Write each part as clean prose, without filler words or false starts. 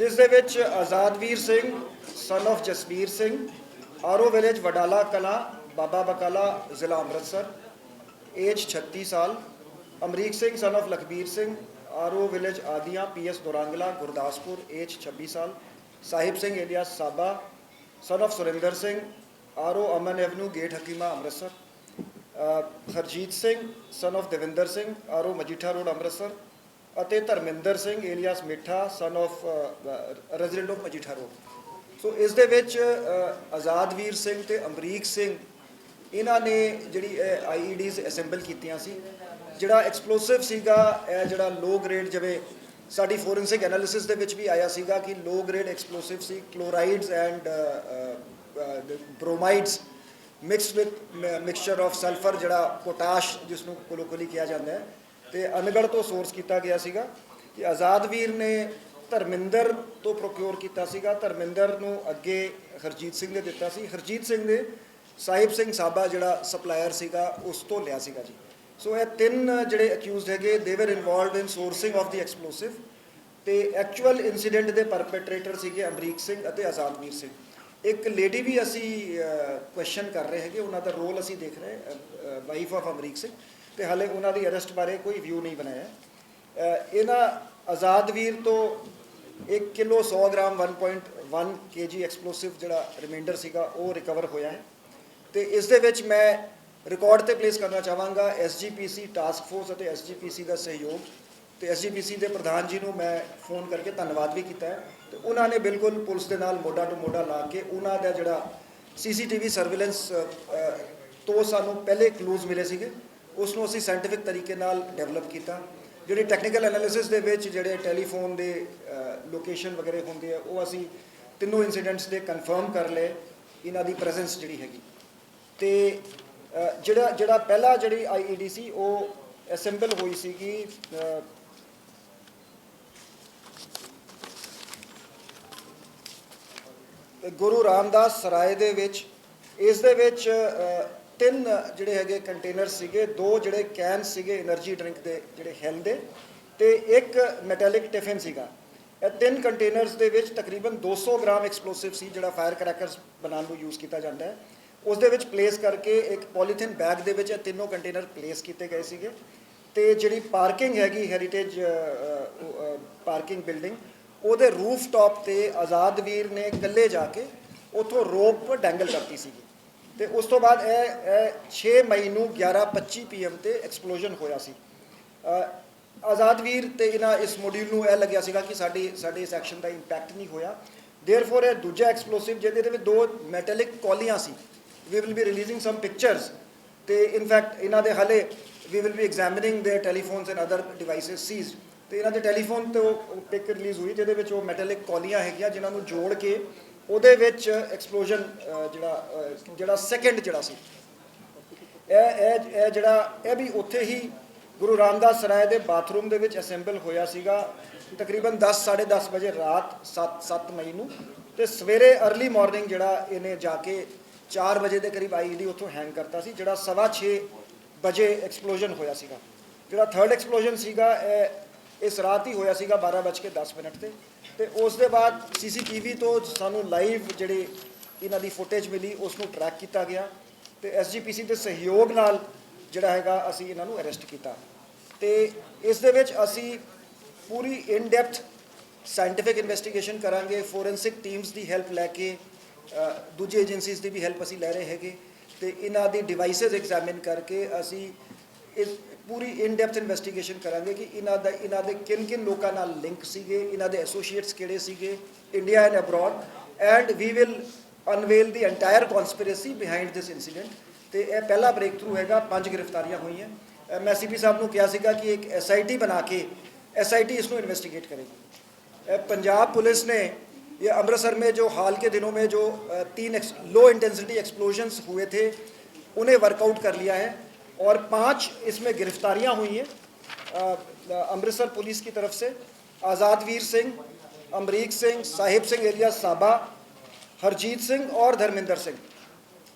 जिस दे विच Azadvir Singh son of Jasbir Singh R O village Wadala Kalan Baba Bakala ज़िला अमृतसर एज 36 साल। Amrik Singh son of Lakhbir Singh R O village Adiyan PS Dorangla Gurdaspur age 26 साल। साहिब सिंह एलियास साबा son of Surinder Singh R O Aman avenue gate Hakima Amritsar. Harjit Singh son of Devinder Singh R O Majitha road Amritsar ਅਤੇ Dharminder Singh alias Mittha son of resident of Majitha road. So ਇਸ ਦੇ ਵਿੱਚ ਆਜ਼ਾਦਵੀਰ ਸਿੰਘ ਤੇ ਅਮਰੀਕ ਸਿੰਘ ਇਹਨਾਂ ਨੇ ਜਿਹੜੀ IEDs ਅਸੈਂਬਲ ਕੀਤੀਆਂ ਸੀ। ਜਿਹੜਾ ਐਕਸਪਲੋਸਿਵ ਸੀਗਾ ਇਹ ਜਿਹੜਾ ਲੋ ਗ੍ਰੇਡ, ਜਿਵੇਂ ਸਾਡੀ ਫੋਰੈਂਸਿਕ ਐਨਾਲਿਸਿਸ ਦੇ ਵਿੱਚ ਵੀ ਆਇਆ ਸੀਗਾ ਕਿ ਲੋ ਗ੍ਰੇਡ ਐਕਸਪਲੋਸਿਵ ਸੀ। Chlorides and bromides mixed with mixture of sulphur, ਜਿਹੜਾ ਪੋਟਾਸ਼ ਜਿਸ ਨੂੰ ਕੋਲੋਕਲੀ ਕਿਹਾ ਜਾਂਦਾ ਹੈ, ਤੇ ਅਨਗੜ ਤੋਂ ਸੋਰਸ ਕੀਤਾ ਗਿਆ ਸੀਗਾ ਕਿ ਆਜ਼ਾਦਵੀਰ ਨੇ ਧਰਮਿੰਦਰ ਤੋਂ ਪ੍ਰੋਕਿਓਰ ਕੀਤਾ ਸੀਗਾ। ਧਰਮਿੰਦਰ ਨੂੰ ਅੱਗੇ ਹਰਜੀਤ ਸਿੰਘ ਨੇ ਦਿੱਤਾ ਸੀ। ਹਰਜੀਤ ਸਿੰਘ ਨੇ ਸਾਹਿਬ ਸਿੰਘ ਸਾਬਾ ਜਿਹੜਾ ਸਪਲਾਇਰ ਸੀਗਾ ਉਸ ਤੋਂ ਲਿਆ ਸੀਗਾ ਜੀ। ਸੋ ਇਹ ਤਿੰਨ ਜਿਹੜੇ ਅਕਿਊਜ਼ਡ ਹੈਗੇ ਦੇ ਵਰ involved in sourcing of the explosive, ਤੇ ਐਕਚੁਅਲ ਇਨਸੀਡੈਂਟ ਦੇ ਪਰਪੇਟਰੇਟਰ ਸੀਗੇ ਅਮਰੀਕ ਸਿੰਘ ਅਤੇ ਆਜ਼ਾਦਵੀਰ ਸਿੰਘ। ਇੱਕ ਲੇਡੀ ਵੀ ਅਸੀਂ ਕੁਐਸਚਨ ਕਰ ਰਹੇ ਹੈਗੇ, ਉਹਨਾਂ ਦਾ ਰੋਲ ਅਸੀਂ ਦੇਖ ਰਹੇ, ਵਾਈਫ ਆਫ ਅਮਰੀਕ ਸਿੰਘ, ਤੇ ਹਾਲੇ ਉਹਨਾਂ ਦੀ ਅਰੈਸਟ ਬਾਰੇ ਕੋਈ ਵਿਊ ਨਹੀਂ ਬਣਾਇਆ। ਇਹਨਾਂ ਆਜ਼ਾਦਵੀਰ ਤੋਂ 1 ਕਿਲੋ 100 ਗ੍ਰਾਮ 1.1 kg ਐਕਸਪਲੋਸਿਵ ਜਿਹੜਾ ਰਿਮਾਈਂਡਰ ਸੀਗਾ ਉਹ ਰਿਕਵਰ ਹੋਇਆ ਹੈ। ਤੇ ਇਸ ਦੇ ਵਿੱਚ ਮੈਂ ਰਿਕਾਰਡ ਤੇ ਪਲੇਸ ਕਰਨਾ ਚਾਹਾਂਗਾ SGPC ਟਾਸਕ ਫੋਰਸ ਅਤੇ SGPC ਦਾ ਸਹਿਯੋਗ, ਤੇ SGPC ਦੇ ਪ੍ਰਧਾਨ ਜੀ ਨੂੰ ਮੈਂ ਫੋਨ ਕਰਕੇ ਧੰਨਵਾਦ ਵੀ ਕੀਤਾ ਹੈ। ਤੇ ਉਹਨਾਂ ਨੇ ਬਿਲਕੁਲ ਪੁਲਿਸ ਦੇ ਨਾਲ ਮੋਢਾ ਟੂ ਮੋਢਾ ਲਾ ਕੇ ਉਹਨਾਂ ਦਾ ਜਿਹੜਾ CCTV ਸਰਵੇਲੈਂਸ ਤੋਂ ਸਾਨੂੰ ਪਹਿਲੇ ਕਲੂਜ਼ ਮਿਲੇ ਸੀਗੇ ਉਸ ਨੂੰ ਅਸੀਂ ਸਾਇੰਟੀਫਿਕ ਤਰੀਕੇ ਨਾਲ ਡਿਵੈਲਪ ਕੀਤਾ। ਜਿਹੜੀ ਟੈਕਨੀਕਲ ਐਨਾਲਿਸਿਸ ਦੇ ਵਿੱਚ ਜਿਹੜੇ ਟੈਲੀਫੋਨ ਦੇ ਲੋਕੇਸ਼ਨ ਵਗੈਰੇ ਹੁੰਦੇ ਆ ਉਹ ਅਸੀਂ ਤਿੰਨੋਂ ਇਨਸੀਡੈਂਟਸ ਦੇ ਕਨਫਰਮ ਕਰ ਲਏ, ਇਹਨਾਂ ਦੀ ਪ੍ਰੈਜ਼ੈਂਸ ਜਿਹੜੀ ਹੈਗੀ। ਤੇ ਜਿਹੜਾ ਪਹਿਲਾ ਜਿਹੜੀ IED ਸੀ ਉਹ ਅਸੈਂਬਲ ਹੋਈ ਸੀਗੀ ਗੁਰੂ ਰਾਮਦਾਸ ਸਰਾਏ ਦੇ ਵਿੱਚ। ਇਸ ਦੇ ਵਿੱਚ 3 ਜਿਹੜੇ ਹੈਗੇ ਕੰਟੇਨਰ ਸੀਗੇ, 2 ਜਿਹੜੇ ਕੈਨ ਸੀਗੇ એનર્ਜੀ ਡਰਿੰਕ ਦੇ ਜਿਹੜੇ ਹੈਲ ਦੇ, ਤੇ 1 ਮੈਟੈਲਿਕ ਟਿਫਿਨ ਸੀਗਾ। ਇਹ 3 ਕੰਟੇਨਰਸ ਦੇ ਵਿੱਚ ਤਕਰੀਬਨ 200 ਗ੍ਰਾਮ ਐਕਸਪਲੋਸਿਵ ਸੀ ਜਿਹੜਾ ਫਾਇਰ ਕਰੈਕਰਸ ਬਣਾਉਣ ਨੂੰ ਯੂਜ਼ ਕੀਤਾ ਜਾਂਦਾ ਹੈ। ਉਸ ਦੇ ਵਿੱਚ ਪਲੇਸ ਕਰਕੇ ਇੱਕ ਪੋਲੀਥੀਨ ਬੈਗ ਦੇ ਵਿੱਚ ਇਹ ਤਿੰਨੋਂ ਕੰਟੇਨਰ ਪਲੇਸ ਕੀਤੇ ਗਏ ਸੀਗੇ। ਤੇ ਜਿਹੜੀ ਪਾਰਕਿੰਗ ਹੈਗੀ ਹੈਰੀਟੇਜ ਪਾਰਕਿੰਗ ਬਿਲਡਿੰਗ, ਉਹਦੇ ਰੂਫ ਟਾਪ ਤੇ ਆਜ਼ਾਦਵੀਰ ਨੇ ਇਕੱਲੇ ਜਾ ਕੇ ਉੱਥੋਂ ਰੋਪ ਡੈਂਗਲ ਕਰਤੀ ਸੀਗੀ। ਤੇ ਉਸ ਤੋਂ ਬਾਅਦ ਇਹ 6 ਮਈ ਨੂੰ 11:25 PM ਤੇ ਐਕਸਪਲੋਜਨ ਹੋਇਆ ਸੀ। ਆਜ਼ਾਦਵੀਰ ਤੇ ਇਹਨਾਂ ਇਸ ਮੋਡਿਊਲ ਨੂੰ ਇਹ ਲੱਗਿਆ ਸੀਗਾ ਕਿ ਸਾਡੇ ਇਸ ਐਕਸ਼ਨ ਦਾ ਇੰਪੈਕਟ ਨਹੀਂ ਹੋਇਆ। ਦੇਅਰਫੋਰ ਇਹ ਦੂਜਾ ਐਕਸਪਲੋਸਿਵ ਜਿਹਦੇ ਵਿੱਚ 2 ਮੈਟੈਲਿਕ ਕੌਲੀਆਂ ਸੀ, we will be releasing some pictures, ਤੇ ਇਨਫੈਕਟ ਇਹਨਾਂ ਦੇ ਹਾਲੇ ਵੀ will be examining their telephones and other devices seized. ਤੇ ਇਹਨਾਂ ਦੇ ਟੈਲੀਫੋਨ ਤੋਂ ਪਿਕ ਰਿਲੀਜ਼ ਹੋਈ ਜਿਹਦੇ ਵਿੱਚ ਉਹ ਮੈਟੈਲਿਕ ਕੌਲੀਆਂ ਹੈਗੀਆਂ ਜਿਨ੍ਹਾਂ ਨੂੰ ਜੋੜ ਕੇ ਉਹਦੇ ਵਿੱਚ ਐਕਸਪਲੋਜਨ ਜਿਹੜਾ ਸੈਕਿੰਡ ਜਿਹੜਾ ਸੀ ਇਹ ਜਿਹੜਾ ਇਹ ਵੀ ਉੱਥੇ ਹੀ ਗੁਰੂ ਰਾਮਦਾਸ ਸਰਾਏ ਦੇ ਬਾਥਰੂਮ ਦੇ ਵਿੱਚ ਅਸੈਂਬਲ ਹੋਇਆ ਸੀਗਾ ਤਕਰੀਬਨ 10-10:30 ਵਜੇ ਰਾਤ 7 ਮਈ ਨੂੰ। ਤੇ ਸਵੇਰੇ ਅਰਲੀ ਮਾਰਨਿੰਗ ਜਿਹੜਾ ਇਹਨੇ ਜਾ ਕੇ 4 ਵਜੇ ਦੇ ਕਰੀਬ IED ਉੱਥੋਂ ਹੈਂਗ ਕਰਤਾ ਸੀ, ਜਿਹੜਾ 6:15 ਵਜੇ ਐਕਸਪਲੋਜਨ ਹੋਇਆ ਸੀਗਾ। ਜਿਹੜਾ ਥਰਡ ਐਕਸਪਲੋਜਨ ਸੀਗਾ ਇਸ ਰਾਤ ਹੀ ਹੋਇਆ ਸੀਗਾ 12:10 ਤੇ। ਤੇ ਉਸ ਦੇ ਬਾਅਦ CCTV ਤੋਂ ਸਾਨੂੰ ਲਾਈਵ ਜਿਹੜੇ ਇਹਨਾਂ ਦੀ ਫੁਟੇਜ ਮਿਲੀ ਉਸ ਨੂੰ ਟਰੈਕ ਕੀਤਾ ਗਿਆ, ਤੇ SGPC ਦੇ ਸਹਿਯੋਗ ਨਾਲ ਜਿਹੜਾ ਹੈਗਾ ਅਸੀਂ ਇਹਨਾਂ ਨੂੰ ਅਰੈਸਟ ਕੀਤਾ। ਤੇ ਇਸ ਦੇ ਵਿੱਚ ਅਸੀਂ ਪੂਰੀ ਇਨ ਡੈਪਥ ਸਾਇੰਟੀਫਿਕ ਇਨਵੈਸਟੀਗੇਸ਼ਨ ਕਰਾਂਗੇ, ਫੋਰੈਂਸਿਕ ਟੀਮਸ ਦੀ ਹੈਲਪ ਲੈ ਕੇ, ਦੂਜੀ ਏਜੰਸੀਜ਼ ਦੀ ਵੀ ਹੈਲਪ ਅਸੀਂ ਲੈ ਰਹੇ ਹੈਗੇ, ਤੇ ਇਹਨਾਂ ਦੀ ਡਿਵਾਈਸਿਸ ਐਗਜ਼ਾਮਿਨ ਕਰਕੇ ਅਸੀਂ ਇਸ ਪੂਰੀ ਇਨ ਡੈਪਥ ਇਨਵੈਸਟੀਗੇਸ਼ਨ ਕਰਾਂਗੇ ਕਿ ਇਹਨਾਂ ਦੇ ਕਿਨ ਲੋਕਾਂ ਨਾਲ ਲਿੰਕ ਸੀਗੇ, ਇਹਨਾਂ ਦੇ ਐਸੋਸੀਏਟਸ ਕਿਹੜੇ ਸੀਗੇ India and abroad, and we will unveil the entire conspiracy behind this incident. ਤੇ ਇਹ ਪਹਿਲਾ ਬ੍ਰੇਕ ਥਰੂ ਹੈਗਾ, 5 ਗ੍ਰਿਫਤਾਰੀਆਂ ਹੋਈਆਂ। ਮੈਂ CP ਸਾਹਿਬ ਨੂੰ ਕਿਹਾ ਸੀਗਾ ਕਿ ਇੱਕ SIT ਬਣਾ ਕੇ SIT ਇਸ ਨੂੰ इन्वेस्टिगेट करेगी। पंजाब पुलिस ने ये अमृतसर में जो हाल के दिनों में जो 3 लो इंटेंसिटी एक्सप्लोजन्स हुए थे उन्हें वर्कआउट कर लिया है, और 5 इसमें गिरफ्तारियां हुई हैं अमृतसर पुलिस की तरफ से। आज़ादवीर सिंह, अमरीक सिंह, साहिब सिंह एलियास साबा, हरजीत सिंह और धर्मिंदर सिंह।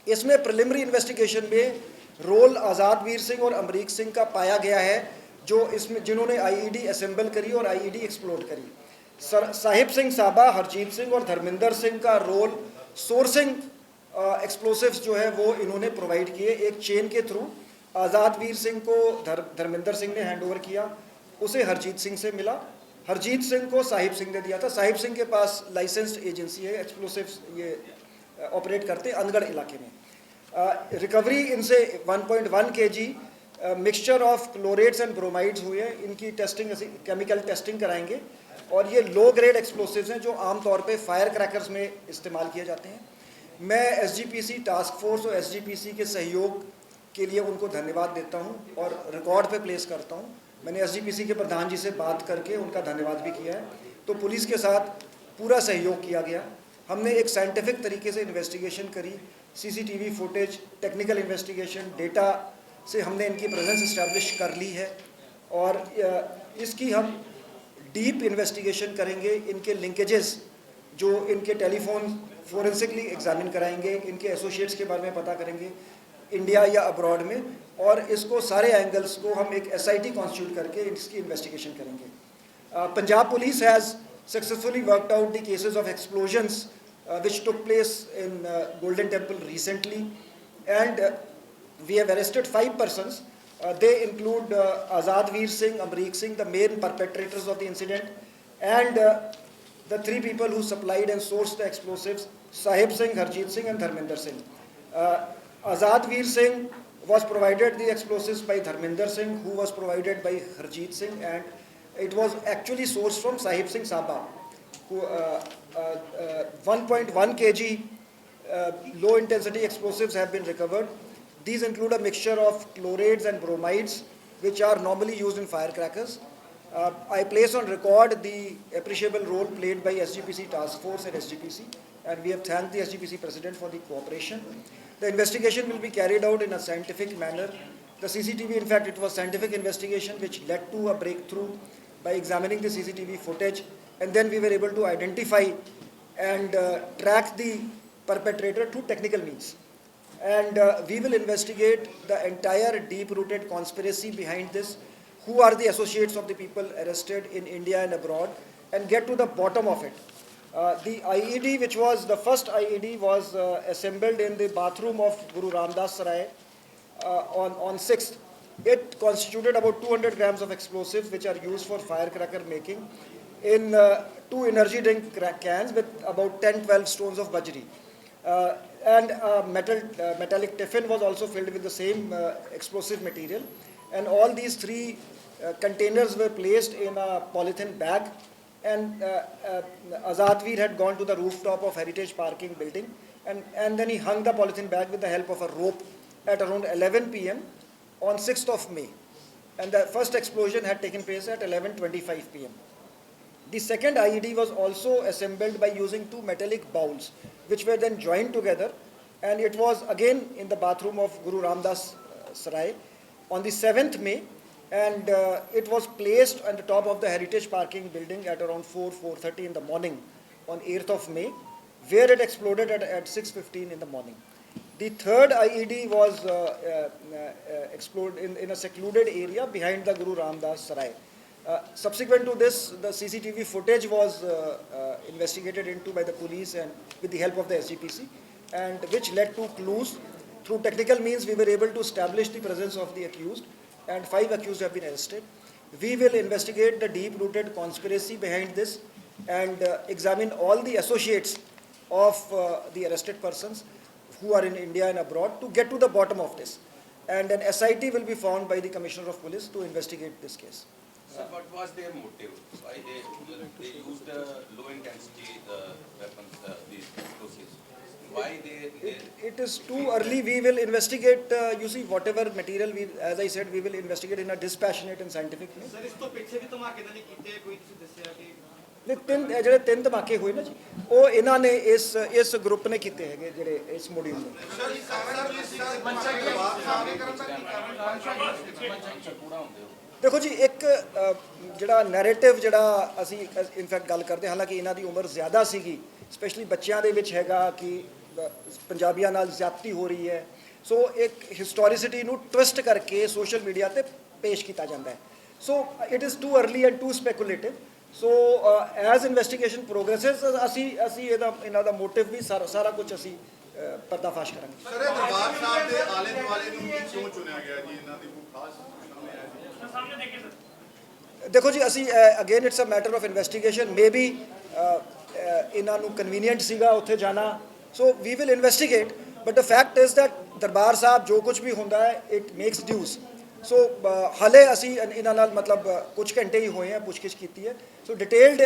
इसमें प्रिलिमिनरी इन्वेस्टिगेशन में रोल आज़ादवीर सिंह और अमरीक सिंह का पाया गया है, जो इसमें जिन्होंने IED असेंबल करी और IED एक्सप्लोड करी। साहिब सिंह साबा, हरजीत सिंह और धर्मिंदर सिंह का रोल सोर्सिंग एक्सप्लोसिव्स जो है वो इन्होंने प्रोवाइड किए। एक चेन के थ्रू आज़ाद वीर सिंह को धर्मिंदर सिंह ने हैंड ओवर किया, उसे हरजीत सिंह से मिला, हरजीत सिंह को साहिब सिंह ने दिया था। साहिब सिंह के पास लाइसेंस्ड एजेंसी है, एक्सप्लोसिव्स ये ऑपरेट करते हैं अनगढ़ इलाके में। रिकवरी इनसे 1.1 kg mixture of chlorates and bromides हुए हैं। इनकी टेस्टिंग केमिकल टेस्टिंग कराएंगे और ये लो ग्रेड एक्सप्लोसिव्स हैं जो आमतौर पे फायर क्रैकर्स में इस्तेमाल किए जाते हैं। मैं एसजीपीसी टास्क फोर्स और एसजीपीसी के सहयोग के लिए उनको धन्यवाद देता हूं और रिकॉर्ड पे प्लेस करता हूं। मैंने एसजीपीसी के प्रधान जी से बात करके उनका धन्यवाद भी किया है। तो पुलिस के साथ पूरा सहयोग किया गया। हमने एक साइंटिफिक तरीके से इन्वेस्टिगेशन करी, CCTV footage, technical investigation, data से हमने इनकी प्रेजेंस इस्टेब्लिश कर ली है और इसकी हम डीप इन्वेस्टिगेशन करेंगे। इनके लिंकेजेस जो इनके टेलीफोन फोरेंसिकली एग्जामिन कराएंगे, इनके एसोसिएट्स के बारे में पता करेंगे इंडिया या अब्रॉड में, और इसको सारे एंगल्स को हम एक एसआईटी कॉन्स्टिट्यूट करके इसकी इन्वेस्टिगेशन करेंगे। Punjab police has successfully worked out the cases of explosions which took place in Golden Temple recently, and we have arrested 5 persons. They include Azad Veer Singh, Amreek Singh, the main perpetrators of the incident, and the 3 people who supplied and sourced the explosives, Sahib Singh, Harjeet Singh and Dharminder Singh. Azad Veer Singh was provided the explosives by Dharminder Singh, who was provided by Harjeet Singh, and it was actually sourced from Sahib Singh Sabha, who 1.1 kg low intensity explosives have been recovered. These include a mixture of chlorides and bromides which are normally used in firecrackers. I place on record the appreciable role played by SGPC task force and SGPC, and we have thanked the SGPC president for the cooperation. The investigation will be carried out in a scientific manner. The CCTV, in fact, it was scientific investigation which led to a breakthrough by examining the CCTV footage, and then we were able to identify and track the perpetrator through technical means. And we will investigate the entire deep-rooted conspiracy behind this, who are the associates of the people arrested in India and abroad, and get to the bottom of it. The IED, which was the first IED, was assembled in the bathroom of Guru Ramdas Sarai on 6th. It constituted about 200 grams of explosives which are used for firecracker making in 2 energy drink cans with about 10-12 stones of bajri. And a metallic tiffin was also filled with the same explosive material. And all these 3 containers were placed in a polythene bag. And Azadveer had gone to the rooftop of Heritage Parking building, and then he hung the polythene bag with the help of a rope at around 11 p.m. on 6th of May. And the first explosion had taken place at 11:25 p.m. The second IED was also assembled by using 2 metallic bowls, which were then joined together, and it was again in the bathroom of Guru Ramdas Sarai on the 7th May, and it was placed on the top of the Heritage Parking building at around 4:30 in the morning on 8th of May, where it exploded at 6:15 in the morning. The third IED was exploded in a secluded area behind the Guru Ramdas Sarai. Subsequent to this, the CCTV footage was investigated into by the police and with the help of the SGPC, and which led to clues. Through technical means, we were able to establish the presence of the accused, and 5 accused have been arrested. We will investigate the deep-rooted conspiracy behind this and examine all the associates of the arrested persons who are in India and abroad to get to the bottom of this. And an SIT will be formed by the Commissioner of Police to investigate this case. Sir, what was their motive? Why they used low intensity weapons, these explosives? Why It is too early. We will investigate. You see, whatever material as I said, we will investigate in a dispassionate and scientific way. Sir इस तो पीछे भी धमाके तो नहीं कीते कोई ਤੁਸੀਂ ਦੱਸਿਆ ਕਿ ਨੇ ਜਿਹੜੇ 3 ਧਮਾਕੇ ਹੋਏ ਨਾ ਜੀ, ਉਹ ਇਹਨਾਂ ਨੇ ਇਸ ਗਰੁੱਪ ਨੇ ਕੀਤੇ ਹੈਗੇ ਜਿਹੜੇ ਇਸ ਮੋਡਿਊਲ ਨੇ। ਦੇਖੋ ਜੀ, ਇੱਕ ਜਿਹੜਾ ਨੈਰੇਟਿਵ ਜਿਹੜਾ ਅਸੀਂ ਇਨਫੈਕਟ ਗੱਲ ਕਰਦੇ, ਹਾਲਾਂਕਿ ਇਹਨਾਂ ਦੀ ਉਮਰ ਜ਼ਿਆਦਾ ਸੀਗੀ, ਸਪੈਸ਼ਲੀ ਬੱਚਿਆਂ ਦੇ ਵਿੱਚ ਹੈਗਾ ਕਿ ਪੰਜਾਬੀਆਂ ਨਾਲ ਜ਼ਿਆਦਤੀ ਹੋ ਰਹੀ ਹੈ। ਸੋ ਇੱਕ ਹਿਸਟੋਰੀਸਿਟੀ ਨੂੰ ਟਵਿਸਟ ਕਰਕੇ ਸੋਸ਼ਲ ਮੀਡੀਆ ਤੇ ਪੇਸ਼ ਕੀਤਾ ਜਾਂਦਾ ਹੈ। So it is too early and too speculative. So as investigation progresses ਅਸੀਂ ਇਹਨਾਂ ਦਾ ਮੋਟਿਵ ਵੀ ਸਾਰਾ ਕੁਝ ਅਸੀਂ ਪਰਦਾਫਾਸ਼ ਕਰਾਂਗੇ। ਸਰ ਇਹ ਦਰਬਾਰ ਸਾਹਿਬ ਦੇ ਆਲੇ ਦੁਆਲੇ ਨੂੰ ਕਿਉਂ ਚੁਣਿਆ ਗਿਆ ਜੀ? ਇਹਨਾਂ ਦੀ ਕੋਈ ਖਾਸ ਸਾਹਮਣੇ ਆਇਆ ਜੀ? ਦੇਖੋ ਜੀ ਅਸੀਂ again it's a matter of investigation may be ਇਹਨਾਂ ਨੂੰ ਕਨਵੀਨੀਐਂਟ ਸੀਗਾ ਉੱਥੇ ਜਾਣਾ, so we will investigate, but the fact is that Darbar Sahib ਜੋ ਕੁਝ ਵੀ ਹੁੰਦਾ ਹੈ ਇਟ ਮੇਕਸ ਡਿਊਜ਼। ਸੋ ਹਾਲੇ ਅਸੀਂ ਇਹਨਾਂ ਨਾਲ ਮਤਲਬ ਕੁਝ ਘੰਟੇ ਹੀ ਹੋਏ ਆ ਪੁੱਛਗਿੱਛ ਕੀਤੀ ਹੈ, ਸੋ ਡਿਟੇਲਡ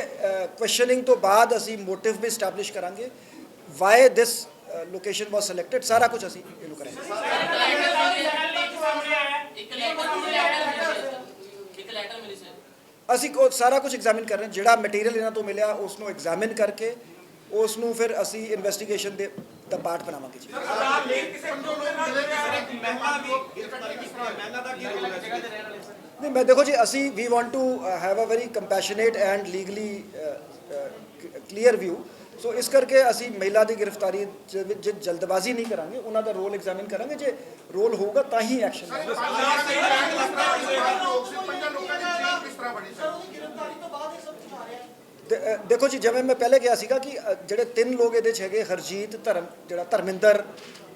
ਕੁਐਸਚਨਿੰਗ ਤੋਂ ਬਾਅਦ ਅਸੀਂ ਮੋਟਿਵ ਵੀ ਸਟੈਬਲਿਸ਼ ਕਰਾਂਗੇ, ਵਾਈ ਦਿਸ ਲੋਕੇਸ਼ਨ ਵਾਸ ਸਿਲੈਕਟਡ, ਸਾਰਾ ਕੁਝ ਅਸੀਂ ਇਹਨੂੰ ਕਰਾਂਗੇ। ਅਸੀਂ ਸਾਰਾ ਕੁਝ ਐਗਜ਼ਾਮਿਨ ਕਰ ਰਹੇ ਹਾਂ, ਜਿਹੜਾ ਮਟੀਰੀਅਲ ਇਹਨਾਂ ਤੋਂ ਮਿਲਿਆ ਉਸ ਨੂੰ ਐਗਜ਼ਾਮਿਨ ਕਰਕੇ ਉਸ ਨੂੰ ਫਿਰ ਅਸੀਂ ਇਨਵੈਸਟੀਗੇਸ਼ਨ ਦੇ ਦਾ ਪਾਰਟ ਬਣਾਵਾਂਗੇ ਜੀ। ਨਹੀਂ ਮੈਂ ਦੇਖੋ ਜੀ ਅਸੀਂ we want to have a very compassionate and legally clear view, so ਇਸ ਕਰਕੇ ਅਸੀਂ ਮਹਿਲਾ ਦੀ ਗ੍ਰਿਫਤਾਰੀ ਵਿੱਚ ਜਲਦਬਾਜ਼ੀ ਨਹੀਂ ਕਰਾਂਗੇ, ਉਹਨਾਂ ਦਾ ਰੋਲ ਐਗਜ਼ਾਮਿਨ ਕਰਾਂਗੇ, ਜੇ ਰੋਲ ਹੋਊਗਾ ਤਾਂ ਹੀ ਐਕਸ਼ਨ ਹੋਊਗਾ। ਦੇਖੋ ਜੀ ਜਿਵੇਂ ਮੈਂ ਪਹਿਲੇ ਕਿਹਾ ਸੀਗਾ ਕਿ ਜਿਹੜੇ 3 ਲੋਕ ਇਹਦੇ 'ਚ ਹੈਗੇ, ਹਰਜੀਤ ਧਰਮਿੰਦਰ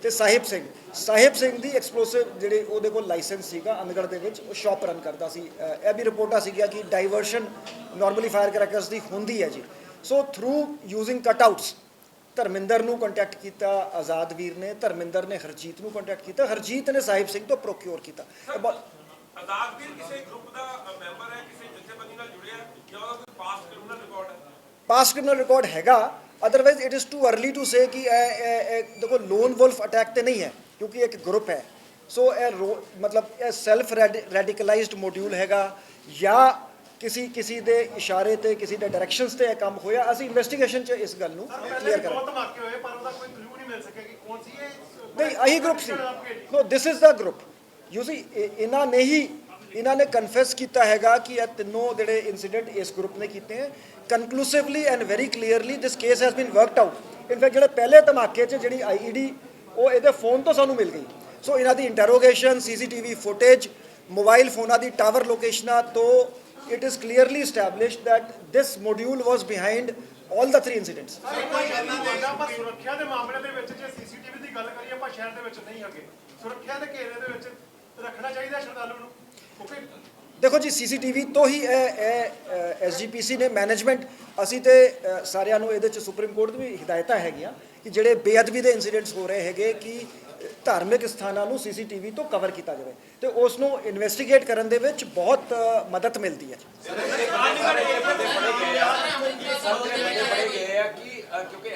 ਤੇ ਸਾਹਿਬ ਸਿੰਘ ਦੀ ਐਕਸਪਲੋਸਿਵ ਜਿਹੜੇ ਉਹਦੇ ਕੋਲ ਲਾਇਸੈਂਸ ਸੀਗਾ ਅੰਦਗੜ੍ਹ ਦੇ ਵਿੱਚ, ਉਹ ਸ਼ਾਪ ਰਨ ਕਰਦਾ ਸੀ। ਇਹ ਵੀ ਰਿਪੋਰਟਾਂ ਸੀਗੀਆਂ ਕਿ ਡਾਈਵਰਸ਼ਨ ਨਾਰਮਲੀ ਫਾਇਰ ਕਰੈਕਰਸ ਦੀ ਹੁੰਦੀ ਹੈ ਜੀ। ਸੋ ਥਰੂ ਯੂਜ਼ਿੰਗ ਕਟਆਊਟਸ ਧਰਮਿੰਦਰ ਨੂੰ ਕੰਟੈਕਟ ਕੀਤਾ ਆਜ਼ਾਦ ਵੀਰ ਨੇ, ਧਰਮਿੰਦਰ ਨੇ ਹਰਜੀਤ ਨੂੰ ਕੰਟੈਕਟ ਕੀਤਾ, ਹਰਜੀਤ ਨੇ ਸਾਹਿਬ ਸਿੰਘ ਤੋਂ ਪ੍ਰੋਕਿਓਰ ਕੀਤਾ। ਆਜ਼ਾਦ ਵੀਰ ਕਿਸੇ ਗਰੁੱਪ ਦਾ ਮੈਂਬਰ ਹੈ, ਕਿਸੇ ਜਥੇਬੰਦੀ ਨਾਲ ਜੁੜਿਆ ਜਾਂ ਉਹਦਾ ਕੋਈ ਪਾਸਟ ਕ੍ਰਿਮੀਨਲ ਰਿਕਾਰਡ ਹੈ? ਪਾਸਟ ਕ੍ਰਿਮੀਨਲ ਰਿਕਾਰਡ ਹੈਗਾ, otherwise it is too early to say ਕਿ ਇਹ ਦੇਖੋ ਲੋਨ ਵੁਲਫ ਅਟੈਕ ਤੇ ਨਹੀਂ ਹੈ, ਕਿਉਂਕਿ ਇੱਕ ਗਰੁੱਪ ਹੈ। ਸੋ ਇਹ ਮਤਲਬ ਇਹ ਸੈਲਫ ਰੈਡੀਕਲਾਈਜ਼ਡ ਮੋਡਿਊਲ ਹੈਗਾ ਜਾਂ ਕਿਸੇ ਦੇ ਇਸ਼ਾਰੇ ਤੇ ਕਿਸੇ ਦੇ ਡਾਇਰੈਕਸ਼ਨਸ ਤੇ ਇਹ ਕੰਮ ਹੋਇਆ। ਅਸੀਂ ਇਨਵੈਸਟੀਗੇਸ਼ਨ 'ਚ ਇਸ ਗੱਲ ਨੂੰ ਕਲੀਅਰ ਕਰਾਂਗੇ। ਬਹੁਤ ਧਮਾਕੇ ਹੋਏ ਪਰ ਉਹਦਾ ਕੋਈ ਕਲੂ ਨਹੀਂ ਮਿਲ ਸਕਿਆ ਕਿ ਕੌਣ ਸੀ ਇਹ। ਨਹੀਂ ਇਹੀ ਗਰੁੱਪ ਸੀ, no this is the group. You see ਇਹਨਾਂ ਨੇ ਕਨਫੈਸ ਕੀਤਾ ਹੈਗਾ ਕਿ ਇਹ ਤਿੰਨੋਂ ਜਿਹੜੇ ਇਨਸੀਡੈਂਟ ਇਸ ਗਰੁੱਪ ਨੇ ਕੀਤੇ ਹੈ। Conclusively and very clearly this case has been worked out. In fact ਜਿਹੜੇ ਪਹਿਲੇ ਧਮਾਕੇ 'ਚ ਜਿਹੜੀ IED ਉਹ ਇਹਦੇ ਫੋਨ ਤੋਂ ਸਾਨੂੰ ਮਿਲ ਗਈ। ਸੋ ਇਹਨਾਂ ਦੀ ਇੰਟਰੋਗੇਸ਼ਨ, CCTV ਫੁਟੇਜ, ਮੋਬਾਈਲ ਫੋਨਾਂ ਦੀ ਟਾਵਰ ਲੋਕੇਸ਼ਨਾਂ ਤੋਂ it is clearly established that this module was behind all the 3 incidents. ਪਰ ਸੁਰੱਖਿਆ ਦੇ ਮਾਮਲੇ ਦੇ ਵਿੱਚ ਜੇ CCTV ਦੀ ਗੱਲ ਕਰੀਏ ਆਪਾਂ ਸ਼ਹਿਰ ਦੇ ਵਿੱਚ ਨਹੀਂ ਹੈਗੇ, ਸੁਰੱਖਿਆ ਦੇ ਘੇਰੇ ਦੇ ਵਿੱਚ ਰੱਖਣਾ ਚਾਹੀਦਾ ਸ਼ਰਧਾਲੂ ਨੂੰ, ਕਿਉਂਕਿ ਦੇਖੋ ਜੀ CCTV ਤੋਂ ਹੀ SGPC ਨੇ ਮੈਨੇਜਮੈਂਟ, ਅਸੀਂ ਤੇ ਸਾਰਿਆਂ ਨੂੰ ਇਹਦੇ 'ਚ ਸੁਪਰੀਮ ਕੋਰਟ ਦੀ ਵੀ ਹਿਦਾਇਤਾਂ ਹੈਗੀਆਂ ਕਿ ਜਿਹੜੇ ਬੇਅਦਬੀ ਦੇ ਇਨਸੀਡੈਂਟਸ ਹੋ ਰਹੇ ਹੈਗੇ ਕਿ ਧਾਰਮਿਕ ਸਥਾਨਾਂ ਨੂੰ CCTV ਤੋਂ ਕਵਰ ਕੀਤਾ ਜਾਵੇ ਤੇ ਉਸ ਨੂੰ ਇਨਵੈਸਟੀਗੇਟ ਕਰਨ ਦੇ ਵਿੱਚ ਬਹੁਤ ਮਦਦ ਮਿਲਦੀ ਹੈ। ਕਿਉਂਕਿ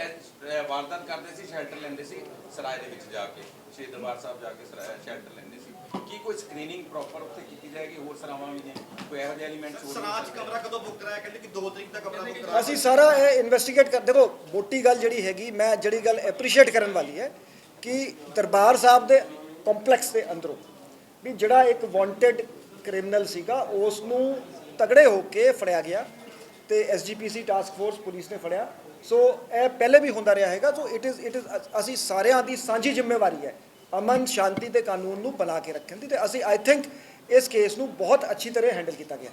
ਵਾਰਦਾਤ ਕਰਦੇ ਸੀ, ਸ਼ੈਲਟਰ ਲੈਂਦੇ ਸੀ ਸਰਾਏ ਦੇ ਵਿੱਚ ਜਾ ਕੇ, ਸ਼੍ਰੀ ਦਰਬਾਰ ਸਾਹਿਬ ਜਾ ਕੇ ਸ਼ੈਲਟਰ ਲੈਂਦੇ ਸੀ। ਕੀ ਕੋਈ ਸਕਰੀਨਿੰਗ ਪ੍ਰੋਪਰ ਉੱਥੇ ਕੀਤੀ ਜਾਏਗੀ? ਹੋਰ ਸਰਾਵਾਂ ਵੀ ਨੇ, ਕੋਈ ਇਹੋ ਜਿਹੇ ਐਲੀਮੈਂਟਸ ਹੋਰ? ਸਰਾਜ ਕਮਰਾ ਕਦੋਂ ਬੁੱਕ ਕਰਾਇਆ? ਕਹਿੰਦੇ ਕਿ 2 ਤਰੀਕ ਦਾ ਕਮਰਾ ਬੁੱਕ ਕਰਾਇਆ। ਅਸੀਂ ਸਾਰਾ ਇਹ ਇਨਵੈਸਟੀਗੇਟ ਕਰ, ਦੇਖੋ ਮੋਟੀ ਗੱਲ ਜਿਹੜੀ ਹੈਗੀ, ਮੈਂ ਜਿਹੜੀ ਗੱਲ ਐਪਰੀਸ਼ੀਏਟ ਕਰਨ ਵਾਲੀ ਹੈ ਕਿ ਦਰਬਾਰ ਸਾਹਿਬ ਦੇ ਕੰਪਲੈਕਸ ਦੇ ਅੰਦਰੋਂ ਵੀ ਜਿਹੜਾ ਇੱਕ ਵਾਂਟਡ ਕ੍ਰਿਮੀਨਲ ਸੀਗਾ ਉਸ ਨੂੰ ਤਗੜੇ ਹੋ ਕੇ ਫੜਿਆ ਗਿਆ ਤੇ SGPC ਟਾਸਕ ਫੋਰਸ ਪੁਲਿਸ ਨੇ ਫੜਿਆ। ਸੋ ਇਹ ਪਹਿਲੇ ਵੀ ਹੁੰਦਾ ਰਿਹਾ ਹੈਗਾ। ਸੋ ਇਟ ਇਜ਼ ਅਸੀਂ ਸਾਰਿਆਂ ਦੀ ਸਾਂਝੀ ਜ਼ਿੰਮੇਵਾਰੀ ਹੈ ਅਮਨ ਸ਼ਾਂਤੀ ਤੇ ਕਾਨੂੰਨ ਨੂੰ ਬਣਾ ਕੇ ਰੱਖਣ ਦੀ, ਤੇ ਅਸੀਂ ਆਈ ਥਿੰਕ ਇਸ ਕੇਸ ਨੂੰ ਬਹੁਤ ਅੱਛੀ ਤਰ੍ਹਾਂ ਹੈਂਡਲ ਕੀਤਾ ਗਿਆ।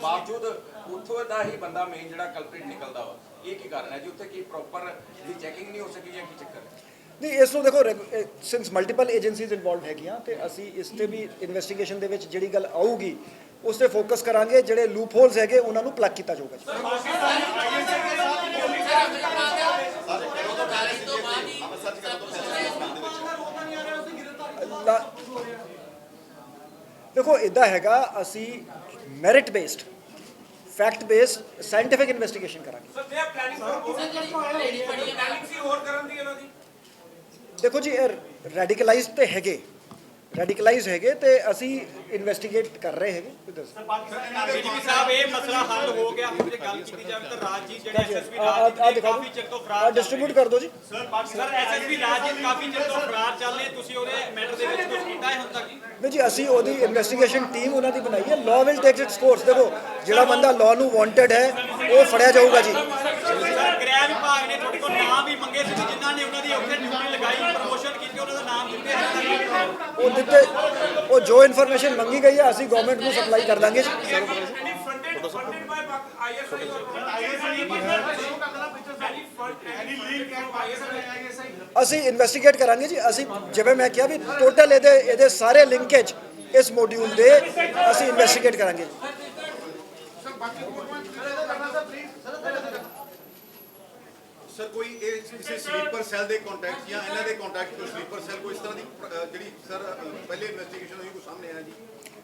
ਬਾਵਜੂਦ ਉੱਥੋਂ ਦਾ ਹੀ ਬੰਦਾ ਮੇਨ ਜਿਹੜਾ ਕਲਪ੍ਰਿਟ ਨਿਕਲਦਾ ਵਾ, ਇਹ ਕੀ ਕਾਰਨ ਹੈ ਜੀ? ਉੱਥੇ ਕੀ ਪ੍ਰੋਪਰ ਦੀ ਚੈਕਿੰਗ ਨਹੀਂ ਹੋ ਸਕੀ ਜਾਂ ਕੀ ਚੱਕਰ ਹੈ? ਨਹੀਂ ਇਸ ਨੂੰ ਦੇਖੋ ਸਿੰਸ ਮਲਟੀਪਲ ਏਜੰਸੀਜ਼ ਇਨਵੋਲਵਡ ਹੈਗੀਆਂ ਤੇ ਅਸੀਂ ਇਸ ਤੇ ਵੀ ਇਨਵੈਸਟੀਗੇਸ਼ਨ ਦੇ ਵਿੱਚ ਜਿਹੜੀ ਗੱਲ ਆਊਗੀ ਉਸ ਤੇ ਫੋਕਸ ਕਰਾਂਗੇ, ਜਿਹੜੇ ਲੂਪ ਹੋਲਸ ਹੈਗੇ ਉਹਨਾਂ ਨੂੰ ਪਲੱਗ ਕੀਤਾ ਜਾਊਗਾ ਜੀ। ਦੇਖੋ ਇੱਦਾਂ ਹੈਗਾ, ਅਸੀਂ merit based fact based scientific investigation ਕਰਾਂਗੇ। ਸਰ ਜੇ ਪਲੈਨਿੰਗ ਸੀ ਹੋਰ ਕਰਨ ਦੀ ਇਹਨਾਂ ਦੀ? ਦੇਖੋ ਜੀ ਇਹ ਰੈਡੀਕਲਾਈਜ਼ ਹੈਗੇ ਤੇ ਅਸੀਂ ਇਨਵੈਸਟੀਗੇਟ ਕਰ ਰਹੇ ਹੈਗੇ। DGP ਸਾਹਿਬ ਇਹ ਮਸਲਾ ਹੱਲ ਹੋ ਗਿਆ? ਹੁਣ ਜੇ ਗੱਲ ਕੀਤੀ ਜਾਵੇ ਤਾਂ ਰਾਜਜੀਤ ਜਿਹੜੇ SSP ਰਾਜਜੀਤ ਕਾਫੀ ਚਿਰ ਤੋਂ ਫਰਾਰ ਡਿਸਟ੍ਰੀਬਿਊਟ ਕਰ ਦਿਓ ਜੀ। ਸਰ SSP ਰਾਜਜੀਤ ਕਾਫੀ ਚਿਰ ਤੋਂ ਫਰਾਰ ਚੱਲ ਰਹੇ, ਤੁਸੀਂ ਉਹਦੇ ਮੈਟਰ ਦੇ ਵਿੱਚ ਕੁਝ ਕੀਤਾ ਹੈ ਹੁਣ ਤੱਕ? ਨਹੀਂ ਜੀ ਅਸੀਂ ਉਹਦੀ ਇਨਵੈਸਟੀਗੇਸ਼ਨ ਟੀਮ ਉਹਨਾਂ ਦੀ ਬਣਾਈ ਹੈ। Law will take it's course. ਦੇਖੋ ਜਿਹੜਾ ਬੰਦਾ ਲਾਅ ਨੂੰ ਵਾਂਟਡ ਹੈ ਉਹ ਫੜਿਆ ਜਾਊਗਾ ਜੀ। ਸਰ ਗ੍ਰਹਿ ਵਿਭਾਗ ਨੇ ਤੁਹਾਡੇ ਕੋਲ ਨਾਮ ਵੀ ਮੰਗੇ ਸੀ ਜਿਨ੍ਹਾਂ ਨੇ ਉਹਨਾਂ ਦੀ ਉੱਥੇ ਡਿਊਟੀ ਲਗਾਈ, ਪ੍ਰਮੋਸ਼ਨ ਕੀਤੀ, ਉਹਨਾਂ ਦਾ ਨਾਮ ਦਿੱਤੇ ਉਹ ਦਿੱਤੇ ਉਹ ਜੋ ਇਨਫੋਰਮੇਸ਼ਨ ਮੰਗੀ ਗਈ ਹੈ ਅਸੀਂ ਗਵਰਨਮੈਂਟ ਨੂੰ ਸਪਲਾਈ ਕਰ ਦਾਂਗੇ ਜੀ। funded by ISI or ਅਸੀਂ ਇਨਵੈਸਟੀਗੇਟ ਕਰਾਂਗੇ ਜੀ। ਅਸੀਂ ਜਿਵੇਂ ਮੈਂ ਕਿਹਾ ਵੀ ਟੋਟਲ ਇਹਦੇ ਸਾਰੇ ਲਿੰਕੇਜ ਇਸ ਮੋਡਿਊਲ ਦੇ ਅਸੀਂ ਇਨਵੈਸਟੀਗੇਟ ਕਰਾਂਗੇ। ਸਰ ਕੋਈ ਇਹ ਕਿਸੇ ਸਲੀਪਰ ਸੈੱਲ ਦੇ ਕੰਟੈਕਟ ਜਾਂ ਇਹਨਾਂ ਦੇ ਕੰਟੈਕਟ ਤੋਂ ਸਲੀਪਰ ਸੈੱਲ ਕੋਈ ਇਸ ਤਰ੍ਹਾਂ ਦੀ ਜਿਹੜੀ ਸਰ ਪਹਿਲੇ ਇਨਵੈਸਟੀਗੇਸ਼ਨ ਹੋਈ ਕੋਈ ਸਾਹਮਣੇ ਆਇਆ ਜੀ?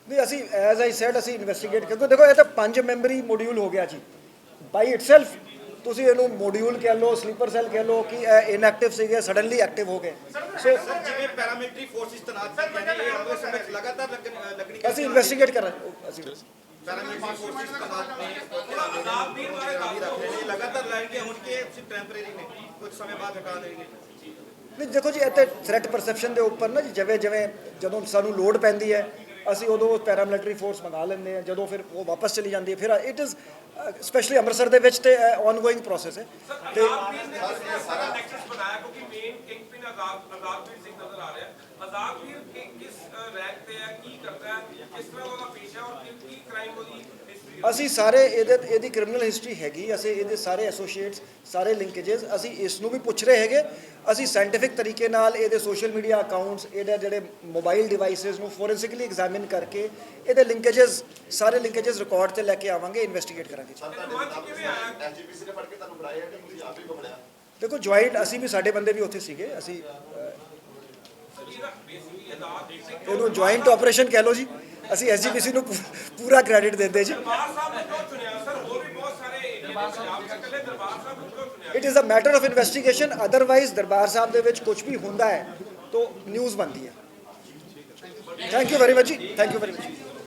ਨਹੀਂ ਅਸੀਂ ਐਜ਼ ਆਈ ਸੈਡ ਅਸੀਂ ਇਨਵੈਸਟੀਗੇਟ ਕਿਉਂਕਿ ਦੇਖੋ ਇਹ ਤਾਂ 5 ਮੈਂਬਰੀ ਮੋਡਿਊਲ ਹੋ ਗਿਆ ਜੀ ਬਾਈ ਇਟਸੈਲਫ। ਤੁਸੀਂ ਇਹਨੂੰ ਮੋਡਿਊਲ ਕਹਿ ਲਓ ਸਲੀਪਰ ਸੈੱਲ ਕਹਿ ਲਓ ਕਿ ਇਹ ਇਨਐਕਟਿਵ ਸੀਗੇ ਸਡਨਲੀ ਐਕਟਿਵ ਹੋ ਗਏ। ਸੋ ਜਿਵੇਂ ਪੈਰਾਮਿਲਟਰੀ ਫੋਰਸਿਸ ਤੈਨਾਤ ਕੀਤੀਆਂ ਨੇ ਇਹ ਆਉਂਦੇ ਸਮੇਂ 'ਚ ਲਗਾਤਾਰ ਲੱਗਣੀ ਅਸੀਂ ਇਨਵੈਸਟੀਗੇਟ ਕਰਾਂਗੇ। ਅਸੀਂ ਪੈਰਾਮਿਲਟਰੀ ਫੋਰਸਿਸ ਤੈਨਾਤ ਨੇ ਲਗਾਤਾਰ ਲਾਏਂਗੇ ਹੁਣ ਕਿ ਟੈਂਪਰੇਰੀ ਨੇ ਕੁਝ ਸਮੇਂ ਬਾਅਦ ਹਟਾ ਦੇਣਗੇ। ਨਹੀਂ ਦੇਖੋ ਜੀ ਇੱਥੇ ਥ੍ਰੈਟ ਪਰਸੈਪਸ਼ਨ ਦੇ ਉੱਪਰ ਨਾ ਜੀ ਜਿਵੇਂ ਜਦੋਂ ਸਾਨੂੰ ਲੋਡ ਪੈਂਦੀ ਹੈ ਅਸੀਂ ਉਦੋਂ ਪੈਰਾਮਿਲਟਰੀ ਫੋਰਸ ਮੰਗਾ ਲੈਂਦੇ ਹਾਂ, ਜਦੋਂ ਫਿਰ ਉਹ ਵਾਪਸ ਚਲੀ ਜਾਂਦੀ ਹੈ ਫਿਰ ਇਟ ਇਜ਼ ਸਪੈਸ਼ਲੀ ਅੰਮ੍ਰਿਤਸਰ ਦੇ ਵਿੱਚ ਤੇ ਆਨਗੋਇੰਗ ਪ੍ਰੋਸੈਸ ਹੈ। ਤੇ ਸਾਰਾ ਨੈਕਸਸ ਬਣਾਇਆ ਕਿਉਂਕਿ ਮੇਨ ਕਿੰਗਪਿਨ ਆਜ਼ਾਦਵੀਰ ਸਿੰਘ ਨਜ਼ਰ ਆ ਰਿਹਾ ਹੈ। ਆਜ਼ਾਦਵੀਰ ਕਿਸ ਰੈਂਕ ਤੇ ਹੈ, ਕੀ ਕਰਦਾ ਹੈ, ਕਿਸ ਤਰ੍ਹਾਂ ਉਹਦਾ ਪੇਸ਼ਾ ਔਰ ਕੀ ਕ੍ਰਾਈਮ ਉਹਦੀ ਹਿਸਟਰੀ? ਅਸੀਂ ਸਾਰੇ ਇਹਦੀ ਕ੍ਰਿਮੀਨਲ ਹਿਸਟਰੀ ਹੈਗੀ, ਅਸੀਂ ਇਹਦੇ ਸਾਰੇ ਐਸੋਸੀਏਟਸ ਸਾਰੇ ਲਿੰਕੇजेस ਅਸੀਂ ਇਸ ਨੂੰ ਵੀ ਪੁੱਛ ਰਹੇ ਹੈਗੇ। ਅਸੀਂ ਸਾਇੰਟੀਫਿਕ ਤਰੀਕੇ ਨਾਲ ਇਹਦੇ ਸੋਸ਼ਲ ਮੀਡੀਆ ਅਕਾਊਂਟਸ ਇਹਦੇ ਜਿਹੜੇ ਮੋਬਾਈਲ ਡਿਵਾਈਸਿਸ ਨੂੰ ਫੋਰੈਂਸਿਕਲੀ ਐਗਜ਼ਾਮਿਨ ਕਰਕੇ ਇਹਦੇ ਲਿੰਕੇजेस ਸਾਰੇ ਲਿੰਕੇजेस ਰਿਕਾਰਡ ਤੇ ਲੈ ਕੇ ਆਵਾਂਗੇ, ਇਨਵੈਸਟੀਗੇਟ ਕਰਾਂਗੇ। ਐਸਜੀਪੀਸੀ ਨੇ ਫੜ ਕੇ ਤੁਹਾਨੂੰ ਬੁਲਾਇਆ ਕਿ ਤੁਸੀਂ ਆਪ ਹੀ ਪਕੜਿਆ? ਦੇਖੋ ਜੁਆਇੰਟ ਅਸੀਂ ਵੀ ਸਾਡੇ ਬੰਦੇ ਵੀ ਉੱਥੇ ਸੀਗੇ। ਅਸੀਂ ਇਹਨੂੰ ਜੁਆਇੰਟ ਆਪਰੇਸ਼ਨ ਕਹਿ ਲਓ ਜੀ। ਅਸੀਂ ਐਸਜੀਪੀਸੀ ਨੂੰ ਪੂਰਾ ਕ੍ਰੈਡਿਟ ਦਿੰਦੇ ਜੀ। ਦਰਬਾਰ ਸਾਹਿਬ ਨੂੰ ਕਿਉਂ ਚੁਣਿਆ ਸਰ? ਹੋਰ ਵੀ ਬਹੁਤ ਸਾਰੇ ਏਰੀਆ ਦੇ ਪੰਜਾਬ ਦੇ ਇਕੱਲੇ ਦਰਬਾਰ ਸਾਹਿਬ ਨੂੰ ਕਿਉਂ ਚੁਣਿਆ? It is a matter of investigation. Otherwise Darbar Sahib ਦੇ ਵਿੱਚ ਕੁਝ ਵੀ ਹੁੰਦਾ ਹੈ ਤਾਂ ਨਿਊਜ਼ ਬਣਦੀ ਹੈ। ਥੈਂਕ ਯੂ ਵੈਰੀ ਮਚ ਜੀ, ਥੈਂਕ ਯੂ ਵੈਰੀ ਮਚ।